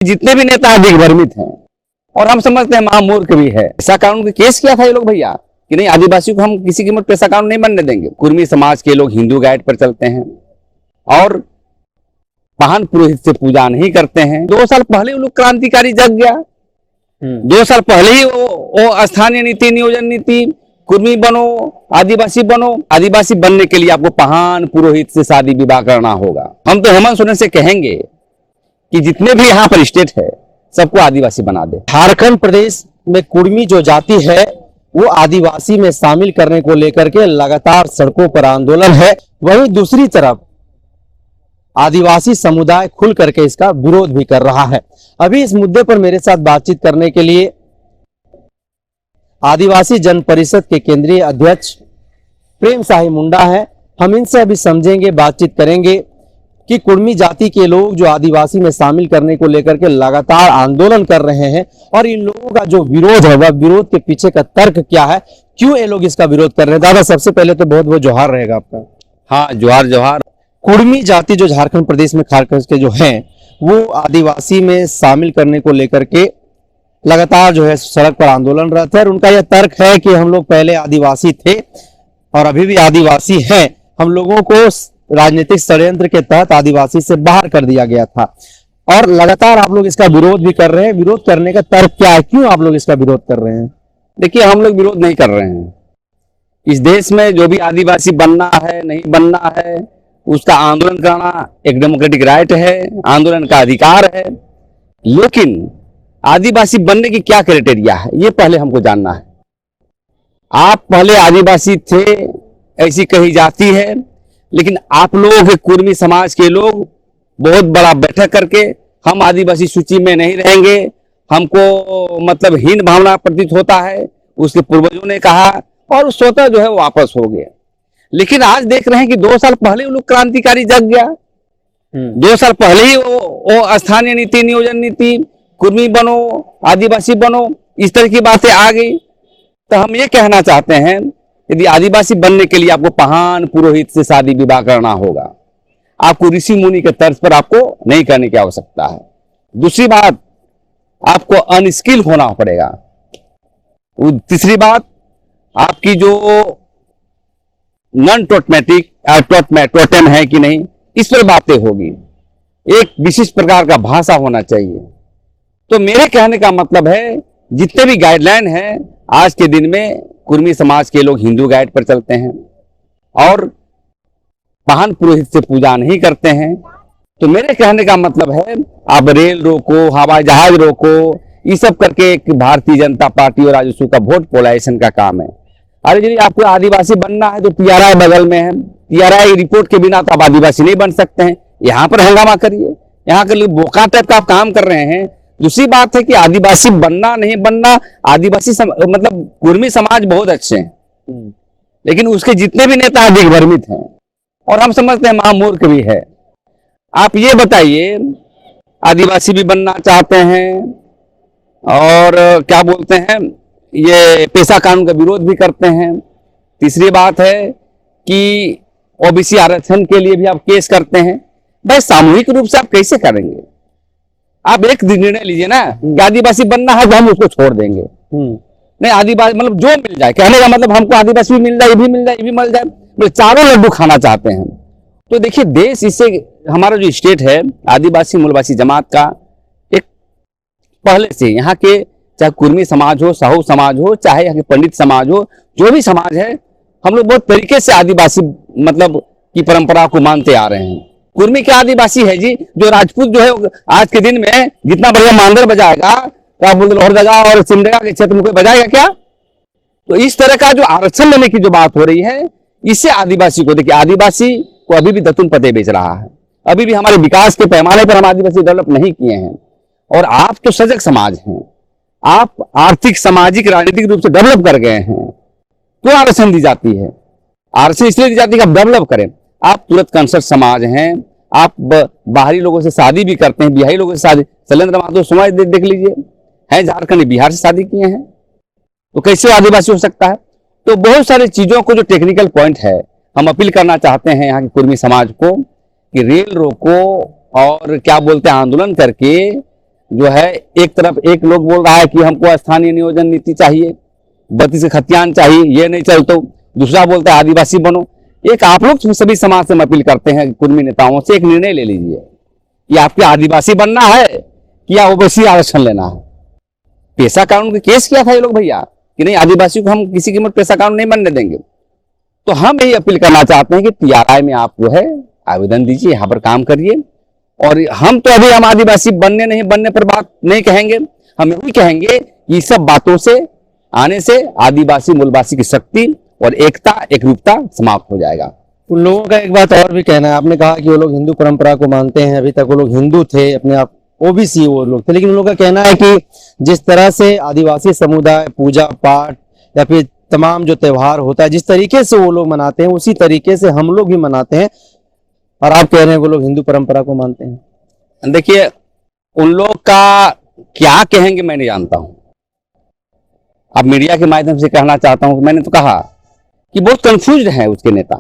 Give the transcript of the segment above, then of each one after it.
जितने भी नेता दिग्भ्रमित हैं और हम समझते हैं महामूर्ख भी है। पेशा कानून का केस किया था ये लोग भैया कि नहीं आदिवासी को हम किसी कीमत पेशा कानून नहीं बनने देंगे। कुर्मी समाज के लोग हिंदू गाइड पर चलते हैं और महान पुरोहित से पूजा नहीं करते हैं। 2 साल पहले वो लोग क्रांतिकारी जग गया। 2 साल पहले ही वो स्थानीय नीति, नियोजन नीति, कुर्मी बनो, आदिवासी बनो। आदिवासी बनने के लिए आपको महान पुरोहित से शादी विवाह करना होगा। हम तो हेमंत सोरेन से कहेंगे कि जितने भी यहाँ पर स्टेट है सबको आदिवासी बना दे। झारखंड प्रदेश में कुर्मी जो जाति है वो आदिवासी में शामिल करने को लेकर के लगातार सड़कों पर आंदोलन है। वहीं दूसरी तरफ आदिवासी समुदाय खुल करके इसका विरोध भी कर रहा है। अभी इस मुद्दे पर मेरे साथ बातचीत करने के लिए आदिवासी जन परिषद के केंद्रीय अध्यक्ष प्रेम साही मुंडा है। हम इनसे अभी समझेंगे, बातचीत करेंगे कि कुर्मी जाति के लोग जो आदिवासी में शामिल करने को लेकर के लगातार आंदोलन कर रहे हैं और इन लोगों का जो विरोध है वह विरोध के पीछे का तर्क क्या है, क्यों ये लोग इसका विरोध कर रहे हैं। दादा सबसे पहले तो बहुत बहुत जोहार रहेगा आपका। हाँ, जोहार जोहार। कुर्मी जाति जो झारखंड प्रदेश में खासकर के जो है वो आदिवासी में शामिल करने को लेकर के लगातार जो है सड़क पर आंदोलन रहते हैं और उनका यह तर्क है कि हम लोग पहले आदिवासी थे और अभी भी आदिवासी हैं। हम लोगों को राजनीतिक षड्यंत्र के तहत आदिवासी से बाहर कर दिया गया था और लगातार आप लोग इसका विरोध भी कर रहे हैं। विरोध करने का तर्क क्या है, क्यों आप लोग इसका विरोध कर रहे हैं? देखिए, हम लोग विरोध नहीं कर रहे हैं। इस देश में जो भी आदिवासी बनना है, नहीं बनना है, उसका आंदोलन करना एक डेमोक्रेटिक राइट है, आंदोलन का अधिकार है। लेकिन आदिवासी बनने की क्या क्राइटेरिया है ये पहले हमको जानना है। आप पहले आदिवासी थे ऐसी कही जाती है, लेकिन आप लोग कुर्मी समाज के लोग बहुत बड़ा बैठक करके हम आदिवासी सूची में नहीं रहेंगे, हमको मतलब हीन भावना प्रतीत होता है, उसके पूर्वजों ने कहा और स्वतः जो है वो वापस हो गए। लेकिन आज देख रहे हैं कि 2 साल पहले वो लोग क्रांतिकारी जग गया। 2 साल पहले ही वो स्थानीय नीति, नियोजन नीति, कुर्मी बनो, आदिवासी बनो, इस तरह की बातें आ गई। तो हम ये कहना चाहते हैं यदि आदिवासी बनने के लिए आपको महान पुरोहित से शादी विवाह करना होगा। आपको ऋषि मुनि के तर्ज पर आपको नहीं करने की आवश्यकता है। दूसरी बात, आपको अनस्किल होना पड़ेगा। तीसरी बात, आपकी जो नॉन टोटमेटिक टोटेम है कि नहीं, इस पर बातें होगी। एक विशिष्ट प्रकार का भाषा होना चाहिए। तो मेरे कहने का मतलब है जितने भी गाइडलाइन है आज के दिन में कुर्मी समाज के लोग हिंदू गाइड पर चलते हैं और महान पुरोहित से पूजा नहीं करते हैं। तो मेरे कहने का मतलब है आप रेल रोको, हवाई जहाज रोको, ये सब करके एक भारतीय जनता पार्टी और राजस्व का वोट पोलाइजेशन का काम है। अरे यदि आपको आदिवासी बनना है तो पीआरआई बगल में है, पीआरआई रिपोर्ट के बिना तो आप आदिवासी नहीं बन सकते हैं। यहाँ पर हंगामा करिए, यहाँ के लोग बोका टाइप का आप काम कर रहे हैं। दूसरी बात है कि आदिवासी बनना नहीं बनना, आदिवासी मतलब कुर्मी समाज बहुत अच्छे हैं, लेकिन उसके जितने भी नेता दिग्भ्रमित हैं और हम समझते हैं महामूर्ख भी है। आप ये बताइए, आदिवासी भी बनना चाहते हैं और क्या बोलते हैं, ये पेशा कानून का विरोध भी करते हैं। तीसरी बात है कि ओबीसी आरक्षण के लिए भी आप केस करते हैं। भाई सामूहिक रूप से आप कैसे करेंगे? आप एक निर्णय लीजिए ना कि आदिवासी बनना है तो हम उसको छोड़ देंगे। नहीं, आदिवासी मतलब जो मिल जाए, कहने का मतलब हमको आदिवासी भी मिल जाए, ये भी मिल जाए, ये भी मिल जाए, मतलब चारों लड्डू खाना चाहते हैं। तो देखिए, देश इससे हमारा जो स्टेट है आदिवासी मूलवासी जमात का एक पहले से यहाँ के चाहे कुर्मी समाज हो, साहू समाज हो, चाहे यहाँ के पंडित समाज हो, जो भी समाज है, हम लोग बहुत तरीके से आदिवासी मतलब की परंपरा को मानते आ रहे हैं। कुर्मी क्या आदिवासी है जी? जो राजपूत जो है आज के दिन में जितना बढ़िया मांदर बजाएगा, क्या बोलते लोहरदगा और सिमडेगा के क्षेत्र में कोई बजाएगा क्या? तो इस तरह का जो आरक्षण लेने की जो बात हो रही है, इससे आदिवासी को देखिए, आदिवासी को अभी भी दतुन पते बेच रहा है। अभी भी हमारे विकास के पैमाने पर हम आदिवासी डेवलप नहीं किए हैं। और आप तो सजग समाज हैं, आप आर्थिक, सामाजिक, राजनीतिक रूप से डेवलप कर गए हैं, तो आरक्षण दी जाती है। आरक्षण इसलिए दी जाती है कि आप डेवलप करें। आप तुरंत कंसर्ट समाज हैं, आप बाहरी लोगों से शादी भी करते हैं, बिहारी लोगों से शादी। शैलेंद्र महतो समाज देख लीजिए, हैं झारखंड, बिहार से शादी किए हैं, तो कैसे आदिवासी हो सकता है? तो बहुत सारी चीजों को जो टेक्निकल पॉइंट है, हम अपील करना चाहते हैं यहाँ के कुर्मी समाज को कि रेल रोको और क्या बोलते हैं आंदोलन करके जो है एक तरफ एक लोग बोल रहा है कि हमको स्थानीय नियोजन नीति चाहिए, 32 खतियान चाहिए, ये नहीं चल तो दूसरा बोलता है आदिवासी बनो। एक आप लोग सभी समाज से अपील करते हैं कुर्मी नेताओं से, एक निर्णय ले लीजिए कि आपके आदिवासी बनना है कि या ओबीसी आरक्षण लेना है। पेशा कानून का केस किया था ये लोग भैया कि नहीं आदिवासी को हम किसी कीमत पेशा कानून नहीं बनने देंगे। तो हम यही अपील करना चाहते हैं कि टीआरआई में आप जो है आवेदन दीजिए, यहाँ पर काम करिए। और हम तो अभी हम आदिवासी बनने नहीं बनने पर बात नहीं कहेंगे, हम यही कहेंगे कि इस सब बातों से आने से आदिवासी मूलवासी की शक्ति और एकता एकरूपता समाप्त हो जाएगा। उन लोगों का एक बात और भी कहना है, आपने कहा कि वो लोग हिंदू परंपरा को मानते हैं, अभी तक वो लोग हिंदू थे, अपने आप ओबीसी वो लोग थे, लेकिन उन लोगों का कहना है कि जिस तरह से आदिवासी समुदाय पूजा पाठ या फिर तमाम जो त्योहार होता है जिस तरीके से वो लोग मनाते हैं उसी तरीके से हम लोग भी मनाते हैं, और आप कह रहे हैं वो लोग हिंदू परंपरा को मानते हैं। देखिए उन लोग का क्या कहेंगे मैं नहीं जानता हूं। अब मीडिया के माध्यम से कहना चाहता हूं, मैंने तो कहा कि बहुत कंफ्यूज हैं उसके नेता।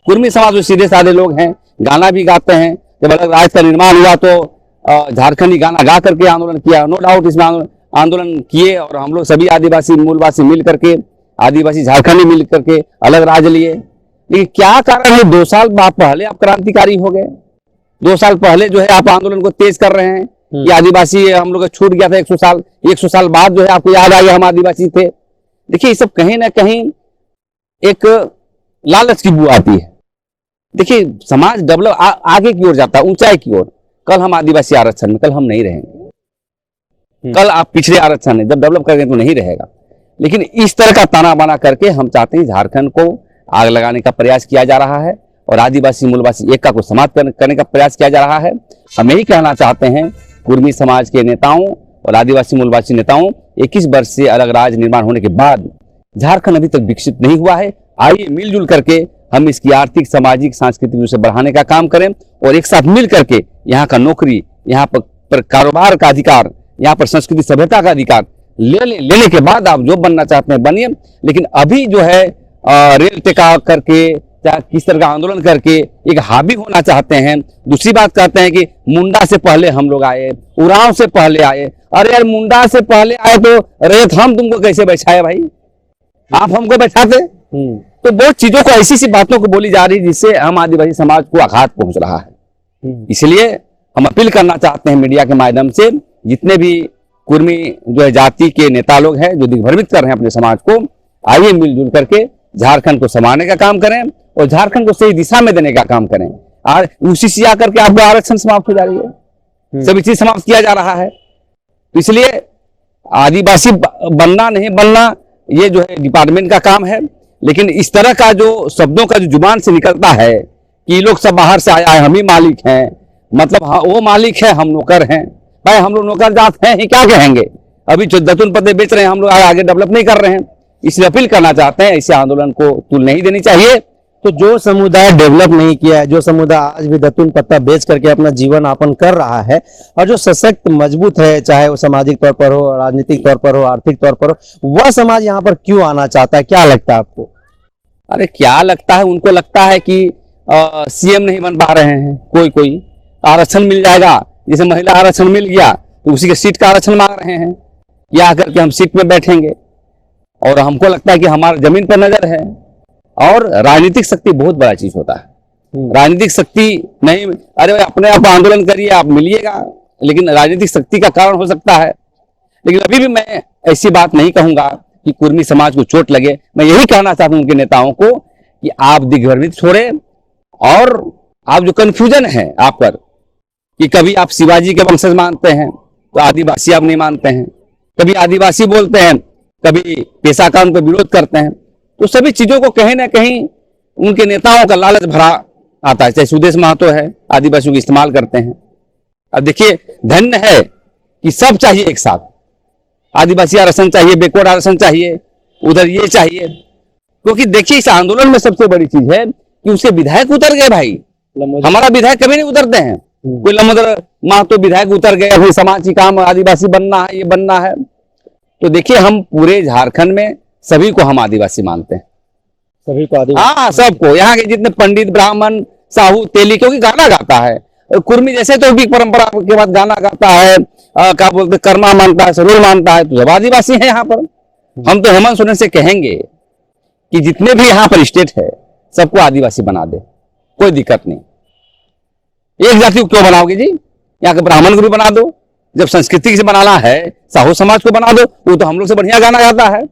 कुर्मी समाज जो सीधे साधे लोग हैं, गाना भी गाते हैं। जब अलग राज्य का निर्माण हुआ तो झारखंडी गाना गा करके आंदोलन किया, नो डाउट इसमें आंदोलन किए और हम लोग सभी आदिवासी मूलवासी मिल करके, आदिवासी झारखंडी मिल करके अलग राज्य लिए। लेकिन क्या कारण है 2 साल पहले आप क्रांतिकारी हो गए, 2 साल पहले जो है आप आंदोलन को तेज कर रहे हैं कि आदिवासी हम लोग का छूट गया था 100 साल बाद जो है आपको याद आ गया हम आदिवासी थे। देखिए ये सब कहीं ना कहीं एक लालच की बू आती है। देखिए समाज डेवलप आगे की ओर जाता है, ऊंचाई की ओर। कल हम आदिवासी आरक्षण में, कल हम नहीं रहेंगे, कल आप पिछड़े आरक्षण में जब डेवलप करेंगे तो नहीं रहेगा। लेकिन इस तरह का ताना बाना करके हम चाहते हैं झारखंड को आग लगाने का प्रयास किया जा रहा है और आदिवासी मूलवासी एकता को समाप्त करने का प्रयास किया जा रहा है। हम यही कहना चाहते हैं कुर्मी समाज के नेताओं और आदिवासी मूलवासी नेताओं, 21 वर्ष से अलग राज्य निर्माण होने के बाद झारखंड अभी तक विकसित नहीं हुआ है। आइए मिलजुल करके हम इसकी आर्थिक, सामाजिक, सांस्कृतिक रूप से बढ़ाने का काम करें और एक साथ मिल करके यहाँ का नौकरी, यहाँ पर कारोबार का अधिकार, यहाँ पर संस्कृति सभ्यता का अधिकार लेने के बाद आप जो बनना चाहते हैं बनिए। लेकिन अभी जो है रेल टेका करके या किस तरह का आंदोलन करके एक हावी होना चाहते हैं। दूसरी बात कहते हैं कि मुंडा से पहले हम लोग आए, उरांव से पहले आए। अरे यार मुंडा से पहले आए तो रेत हम तुमको कैसे बैठाए भाई, आप हमको बैठाते। तो बहुत चीजों को ऐसी सी बातों को बोली जा रही है जिससे हम आदिवासी समाज को आघात पहुंच रहा है। इसलिए हम अपील करना चाहते हैं मीडिया के माध्यम से, जितने भी कुर्मी जो है जाति के नेता लोग हैं जो दिग्भ्रमित कर रहे हैं अपने समाज को, आइए मिलजुल करके झारखंड को संभालने का काम करें और झारखंड को सही दिशा में देने का काम करें। और उसी से आकर के आपका आरक्षण समाप्त हो जा रही है, सभी चीज समाप्त किया जा रहा है। इसलिए आदिवासी बनना नहीं बनना ये जो है डिपार्टमेंट का काम है। लेकिन इस तरह का जो शब्दों का जो जुबान से निकलता है कि लोग सब बाहर से आया है, हम ही मालिक हैं, मतलब हाँ वो मालिक है हम नौकर हैं। भाई हम लोग नौकर जात हैं ही, क्या कहेंगे। अभी जो दतुन पत्ते बेच रहे हैं हम लोग आगे डेवलप नहीं कर रहे हैं। इसलिए अपील करना चाहते हैं ऐसे आंदोलन को तूल नहीं देनी चाहिए। तो जो समुदाय डेवलप नहीं किया है, जो समुदाय आज भी दतुन पत्ता बेच करके अपना जीवन यापन कर रहा है और जो सशक्त मजबूत है, चाहे वो सामाजिक तौर पर हो, राजनीतिक तौर पर हो, आर्थिक तौर पर हो, वह समाज यहाँ पर क्यों आना चाहता है, क्या लगता है आपको? अरे क्या लगता है, उनको लगता है कि सीएम नहीं बन पा रहे हैं, कोई आरक्षण मिल जाएगा, जैसे महिला आरक्षण मिल गया तो उसी के सीट का आरक्षण मांग रहे हैं या आकर के हम सीट में बैठेंगे। और हमको लगता है कि हमारा जमीन पर नजर है। और राजनीतिक शक्ति बहुत बड़ा चीज होता है। राजनीतिक शक्ति नहीं, अरे अपने आप आंदोलन करिए आप मिलिएगा, लेकिन राजनीतिक शक्ति का कारण हो सकता है। लेकिन अभी भी मैं ऐसी बात नहीं कहूंगा कि कुर्मी समाज को चोट लगे। मैं यही कहना चाहता हूं उनके नेताओं को कि आप दिग्भ्रमित छोड़े और आप जो कंफ्यूजन है आप पर कि कभी आप शिवाजी के वंशज मानते हैं तो आदिवासी आप नहीं मानते हैं, कभी आदिवासी बोलते हैं, कभी पेशा कानून पर विरोध करते हैं। तो सभी चीजों को कहीं ना कहीं उनके नेताओं का लालच भरा आता है। चाहे सुदेश महतो है, आदिवासियों को इस्तेमाल करते हैं। अब देखिए धन्य है कि सब चाहिए एक साथ, आदिवासी आरक्षण चाहिए, बैकवर्ड आरक्षण चाहिए, उधर ये चाहिए। क्योंकि देखिए इस आंदोलन में सबसे बड़ी चीज है कि उसके विधायक उतर गए भाई। हमारा विधायक कभी नहीं उतरते हैं। कोई लमोदर महतो विधायक उतर गए, अभी समाज की काम आदिवासी बनना है, ये बनना है। तो देखिए हम पूरे झारखंड में सभी को हम आदिवासी मानते हैं, सभी को आदिवासी, हाँ सबको, यहाँ के जितने पंडित, ब्राह्मण, साहू, तेली, क्योंकि गाना गाता है कुर्मी जैसे तो भी परंपरा के बाद गाना गाता है, क्या बोलते कर्मा मानता है, सरूर मानता है, तो सब आदिवासी हैं यहाँ पर। हम तो हेमंत सोरेन से कहेंगे कि जितने भी यहाँ पर स्टेट है सबको आदिवासी बना दे, कोई दिक्कत नहीं। एक जाति को क्यों बनाओगे जी? यहाँ के ब्राह्मण को भी बना दो, जब संस्कृति से बनाना है साहू समाज को बना दो, वो तो हम लोग से बढ़िया गाना गाता है।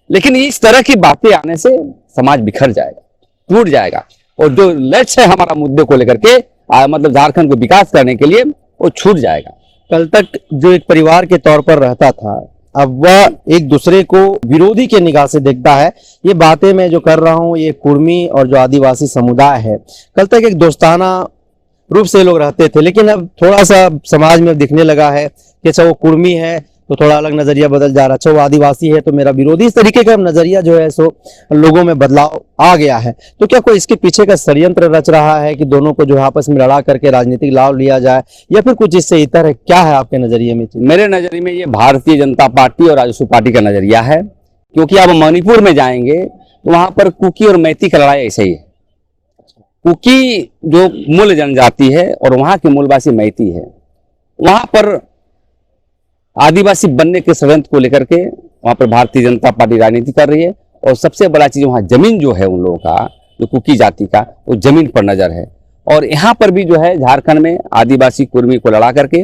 लेकिन इस तरह की बातें आने से समाज बिखर जाएगा, टूट जाएगा, और जो लक्ष्य है हमारा मुद्दे को लेकर के मतलब झारखंड को विकास करने के लिए, वो छूट जाएगा। कल तक जो एक परिवार के तौर पर रहता था, अब वह एक दूसरे को विरोधी के निगाह से देखता है। ये बातें मैं जो कर रहा हूँ, ये कुर्मी और जो आदिवासी समुदाय है, कल तक एक दोस्ताना रूप से लोग रहते थे, लेकिन अब थोड़ा सा समाज में दिखने लगा है कि अच्छा वो कुर्मी है तो थोड़ा अलग नजरिया बदल जा रहा है, अच्छा वो आदिवासी है तो मेरा विरोधी, इस तरीके का नजरिया जो है सो लोगों में बदलाव आ गया है। तो क्या कोई इसके पीछे का षड्यंत्र रच रहा है कि दोनों को जो आपस में लड़ा करके राजनीतिक लाभ लिया जाए, या फिर कुछ इससे इतर है? क्या है आपके नजरिए में? मेरे नजरिए में ये भारतीय जनता पार्टी और आजसू पार्टी का नजरिया है, क्योंकि आप मणिपुर में जाएंगे तो वहां पर कुकी और मैती का लड़ाई ऐसे ही है। कुकी जो मूल जनजाति है और वहां के मूलवासी मैती है, वहां पर आदिवासी बनने के षड्यंत्र को लेकर के वहां पर भारतीय जनता पार्टी राजनीति कर रही है। और सबसे बड़ा चीज वहां जमीन जो है उन लोगों का, जो कुकी जाति का, वो जमीन पर नजर है। और यहाँ पर भी जो है झारखंड में आदिवासी कुर्मी को लड़ा करके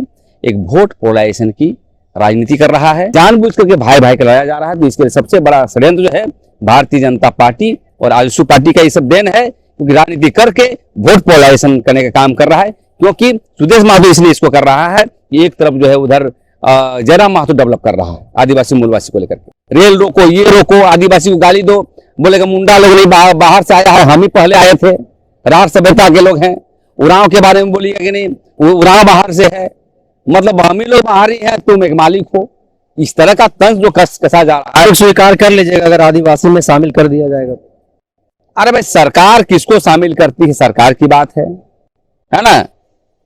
एक वोट पोलराइजेशन की राजनीति कर रहा है, जानबूझ करके भाई भाई का लड़ाया जा रहा है। तो इसके लिए सबसे बड़ा षड्यंत्र जो है भारतीय जनता पार्टी और आजसू पार्टी का ये सब देन है, क्योंकि राजनीति करके वोट पोलराइजेशन करने का काम कर रहा है। क्योंकि सुदेश महतो इसलिए इसको कर रहा है कि एक तरफ जो है उधर जयराम महतो डेवलप कर रहा है आदिवासी मूलवासी को लेकर के, रेल रोको, ये रोको, आदिवासी को गाली दो, बोलेगा मुंडा लोग नहीं बाहर से आया है, हम ही पहले आए थे, राज सभ्यता के लोग हैं। उरांव के बारे में बोलिएगा कि नहीं, उरांव बाहर से है, मतलब हम ही लोग बाहरी हैं, तुम एक मालिक हो। इस तरह का तंज जो कसा जा रहा है, स्वीकार कर लीजिएगा अगर आदिवासी में शामिल कर दिया जाएगा। अरे भाई सरकार किसको शामिल करती है, सरकार की बात है ना।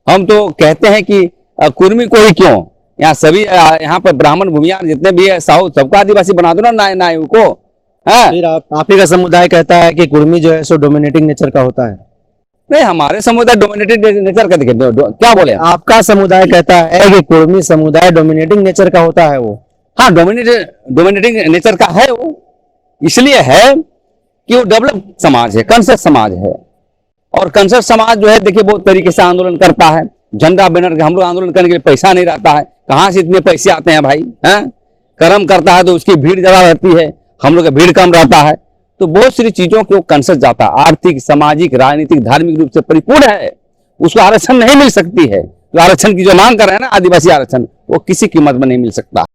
हम तो कहते हैं कि कुर्मी को ही क्यों, यहाँ सभी यहाँ पर ब्राह्मण भूमियार जितने भी है साहू सबको आदिवासी बना दो ना, नाय को। फिर आप ही का समुदाय कहता है कि कुर्मी जो है सो डोमिनेटिंग नेचर का होता है। नहीं, हमारे समुदाय डोमिनेटेड नेचर का दिखे, क्या बोले? आपका समुदाय कहता है कि कुर्मी समुदाय डोमिनेटिंग नेचर का होता है वो। हाँ, डोमिनेटिंग नेचर का है वो, इसलिए है कि वो डेवलप समाज है, कंसर्ट समाज है। और कंसर्ट समाज जो है देखिए बहुत तरीके से आंदोलन करता है, झंडा बैनर के हम लोग आंदोलन करने के लिए पैसा नहीं रहता है, कहाँ से इतने पैसे आते हैं भाई? हैं, कर्म करता है तो उसकी भीड़ ज्यादा रहती है, हम लोग का भीड़ कम रहता है। तो बहुत सारी चीजों को कंसर्ट जाता है, आर्थिक, सामाजिक, राजनीतिक, धार्मिक रूप से परिपूर्ण है, उसको आरक्षण नहीं मिल सकती है। तो आरक्षण की जो मांग कर रहे हैं ना, आदिवासी आरक्षण, वो किसी कीमत में नहीं मिल सकता।